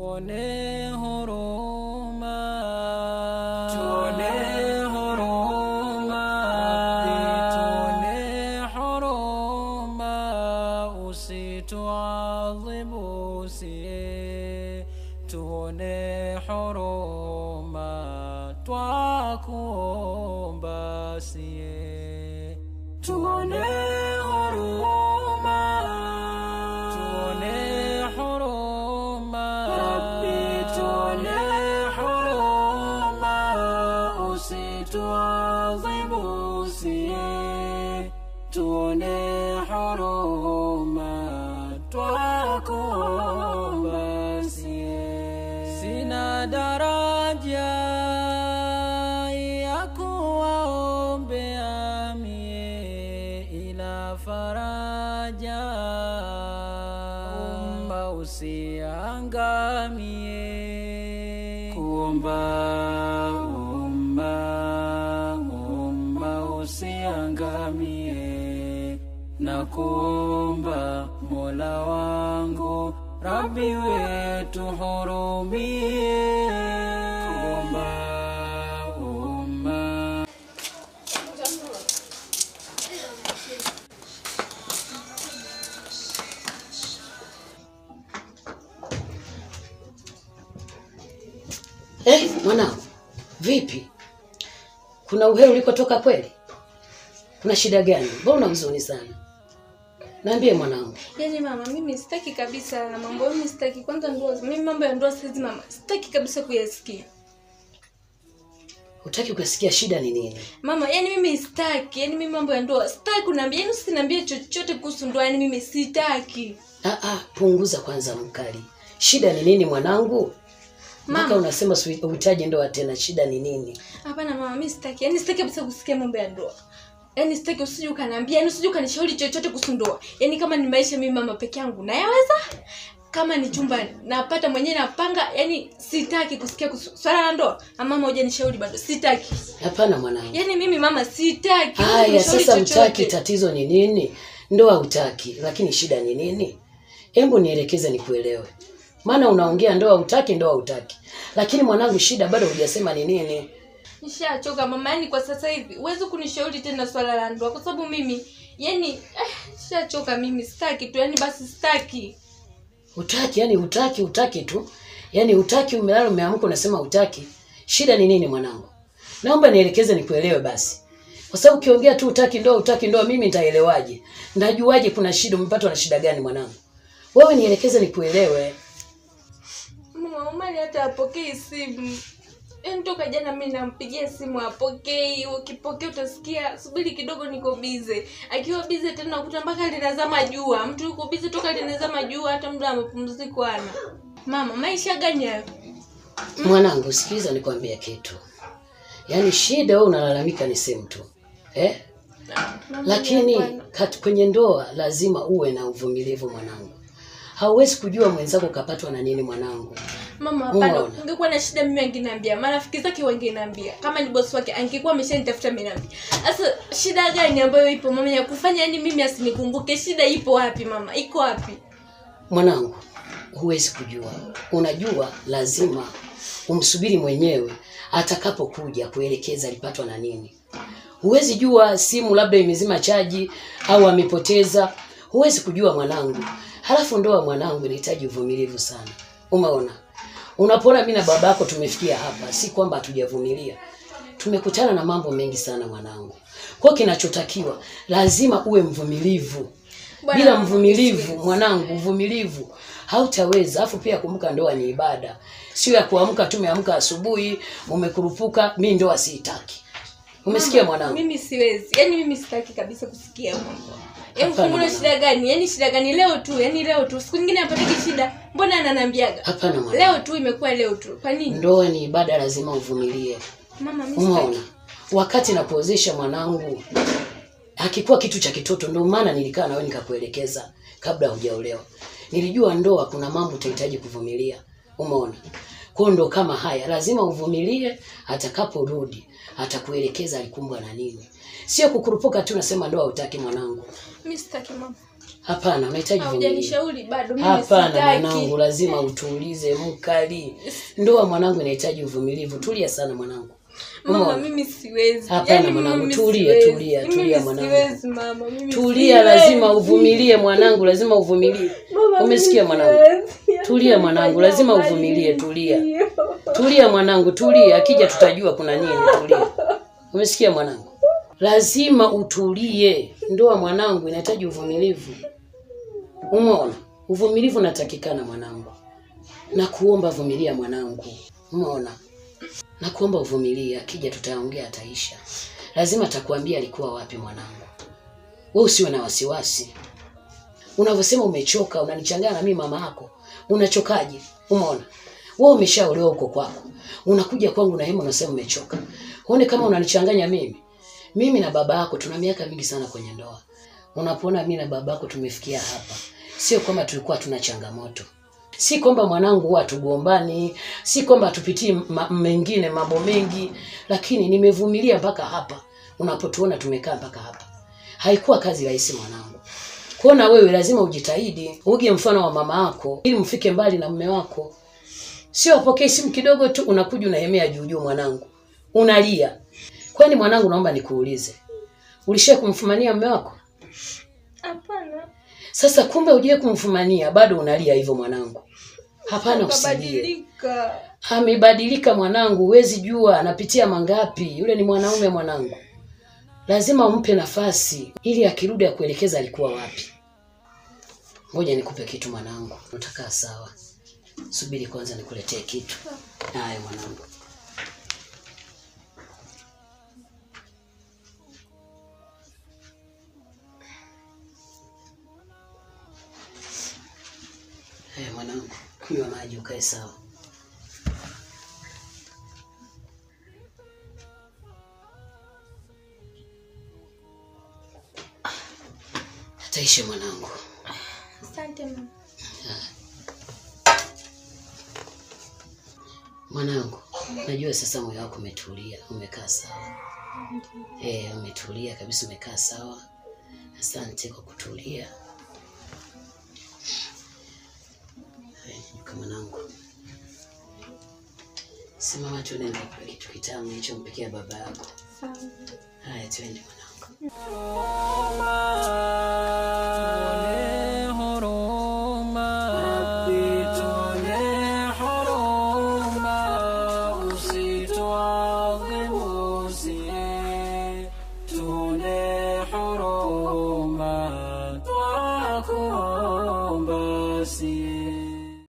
tuone huruma, tuone huruma, tuone huruma, usituadhibu sie, tuone huruma, twakuomba sie, tuone huruma, tuone huruma, Rabbi tuone huruma, usituadhibu sie, tuone huruma, twakuomba sie. Sina daraja ya kuwaombea mie, ila faraja umma usiangamie, kuomba umma usiangamie, na kuomba Mola wangu Rabbi wetu hurumie, kuomba umma. Mwanangu, vipi? Kuna uheri ulikotoka kweli? Kuna shida gani? Mbona huzuni sana? Niambie mwanangu. Yaani mama, mimi sitaki kabisa na mambo, mimi sitaki kwanza ndoa. Mimi mambo ya ndoa sisi mama, sitaki kabisa kuyasikia. Hutaki kusikia, shida ni nini? Mama, yaani mimi sitaki, yaani mimi mambo ya ndoa sitaki kuniambia, yaani usiniambie chochote kuhusu ndoa, yaani mimi sitaki. Punguza kwanza mkali. Shida ni nini mwanangu? Mpaka unasema uhitaji ndoa tena, shida ni nini? Hapana mama, mimi sitaki. Yaani sitaki kabisa kusikia mambo ya ndoa. Yaani sitaki, usije ukaniambia, yaani usije ukanishauri chochote kuhusu ndoa. Yaani kama ni maisha mimi mama peke yangu nayaweza. Kama ni chumba napata mwenyewe napanga, yaani sitaki kusikia swala la ndoa. Mama hujanishauri bado, sitaki. Hapana mwanangu. Yaani mimi mama sitaki. Haya sasa utaki, tatizo ni nini? Ndoa utaki, lakini shida ni nini? Hebu nielekeze nikuelewe. Maana unaongea ndoa utaki. Lakini mwanangu, shida bado hujasema ni nini? Nishachoka mama, yaani kwa sasa hivi uweze kunishauri tena swala la ndoa kwa sababu mimi yaani nishachoka mimi, sitaki tu, yaani basi sitaki. Utaki, yaani utaki tu. Yaani utaki, umelala umeamka unasema utaki. Shida ni nini mwanangu? Naomba nielekeze nikuelewe basi. Kwa sababu ukiongea tu utaki ndoa mimi nitaelewaje? Ndajuaje kuna shida, umepatwa na shida gani mwanangu? Wewe nielekeze nikuelewe. Mama hata apokee simu. Yaani toka jana mimi nampigia simu apokei, ukipokea utasikia subiri kidogo niko busy. Akiwa busy tena nakuta mpaka linazama jua. Mtu yuko busy toka linazama jua, hata muda wa mapumziko hana. Mama, maisha gani hayo? Mwanangu, sikiliza nikwambie kitu. Yaani shida wewe unalalamika ni sehemu tu. Lakini kwenye ndoa lazima uwe na uvumilivu mwanangu. Hauwezi kujua mwenzako kapatwa na nini mwanangu. Mama hapana, ungekuwa na shida mimi angeniambia. Marafiki zake wangeniambia. Kama ni boss wake angekuwa ameshanitafuta mimi niambia. Sasa shida gani ambayo ipo mama ya kufanya yani mimi asinikumbuke? Shida ipo wapi mama? Iko wapi? Mwanangu, huwezi kujua. Unajua lazima umsubiri mwenyewe atakapokuja kuelekeza alipatwa na nini. Huwezi jua simu labda imezima chaji au amepoteza. Huwezi kujua mwanangu. Halafu ndoa mwanangu inahitaji uvumilivu sana. Umeona? Unapoona mimi na babako tumefikia hapa, si kwamba hatujavumilia. Tumekutana na mambo mengi sana mwanangu. Kwa kinachotakiwa lazima uwe mvumilivu. Bila mvumilivu mwanangu, uvumilivu hautaweza. Afu pia kumbuka ndoa ni ibada. Sio ya kuamka tu umeamka asubuhi umekurupuka, mimi ndoa siitaki. Umesikia mwanangu? Mimi siwezi. Yaani mimi sitaki kabisa kusikia mambo. Yaani kuna shida gani? Yaani shida gani leo tu? Yaani leo tu. Siku nyingine hapatiki shida. Mbona ananiambiaga? Hapana mwanangu. Leo tu imekuwa leo tu. Kwa nini? Ndoa ni ibada, lazima uvumilie. Mama mimi sitaki. Umeona? Wakati napozesha mwanangu hakikuwa kitu cha kitoto, ndio maana nilikaa na wewe nikakuelekeza kabla hujaolewa. Nilijua ndoa kuna mambo utahitaji kuvumilia. Umeona? Kwa ndo kama haya lazima uvumilie, atakaporudi atakuelekeza alikumbwa na nini. Sio kukurupuka tu nasema ndoa utaki mwanangu. Mimi sitaki mama. Hapana, unahitaji uvumilivu. Hujanishauri bado mimi sitaki. Hapana mwanangu, lazima utuulize mkali. Ndoa mwanangu inahitaji uvumilivu. Tulia sana mwanangu. Mama mimi siwezi. Hapana mwanangu, tulia mwanangu. Siwezi mama, mimi tulia, lazima uvumilie mwanangu, lazima uvumilie. Umesikia mwanangu? Tulia mwanangu, lazima uvumilie, tulia mwanangu, tulia. Akija tutajua kuna nini, tulia. Umesikia mwanangu? Lazima utulie. Ndoa mwanangu inahitaji uvumilivu. Umeona? Uvumilivu unatakikana mwanangu. Na kuomba vumilia mwanangu. Umeona? Na kuomba uvumilie, akija tutaongea, ataisha. Lazima atakwambia alikuwa wapi mwanangu. Wewe usiwe na wasiwasi. Unavyosema umechoka, unanichanganya na mimi mama yako. Unachokaje? Umeona? Wewe umeshaolewa huko kwako. Unakuja kwangu na hema unasema umechoka. Uone kama unanichanganya mimi. Mimi na baba yako tuna miaka mingi sana kwenye ndoa. Unapoona mimi na baba yako tumefikia hapa, sio kwamba tulikuwa tuna changamoto. Si kwamba mwanangu huwa tugombani, si kwamba tupitii mengine mambo mengi, lakini nimevumilia mpaka hapa. Unapotuona tumekaa mpaka hapa. Haikuwa kazi rahisi mwanangu. Kwa na wewe lazima ujitahidi, uige mfano wa mama yako ili mfike mbali na mume wako. Sio apokee simu kidogo tu unakuja unahemea juu mwanangu. Unalia. Kwani mwanangu naomba nikuulize. Ulishaye kumfumania mume wako? Hapana. Sasa kumbe hujaye kumfumania bado unalia hivyo mwanangu. Hapana usilie. Amebadilika mwanangu, huwezi jua anapitia mangapi. Yule ni mwanaume mwanangu. Lazima umpe nafasi ili akirudi akuelekeza alikuwa wapi. Ngoja nikupe kitu mwanangu. Utakaa sawa. Subiri kwanza nikuletee kitu. Haya mwanangu. Haya mwanangu, kunywa maji ukae sawa. Ataisha mwanangu. Asante mama. Mwanangu, najua sasa moyo wako umetulia, umekaa sawa. Umetulia kabisa, umekaa sawa. Asante kwa kutulia. Kama mwanangu. Simama tu nenda kwa kitu kitamu hicho mpikia baba yako. Sawa. Haya twende mwanangu.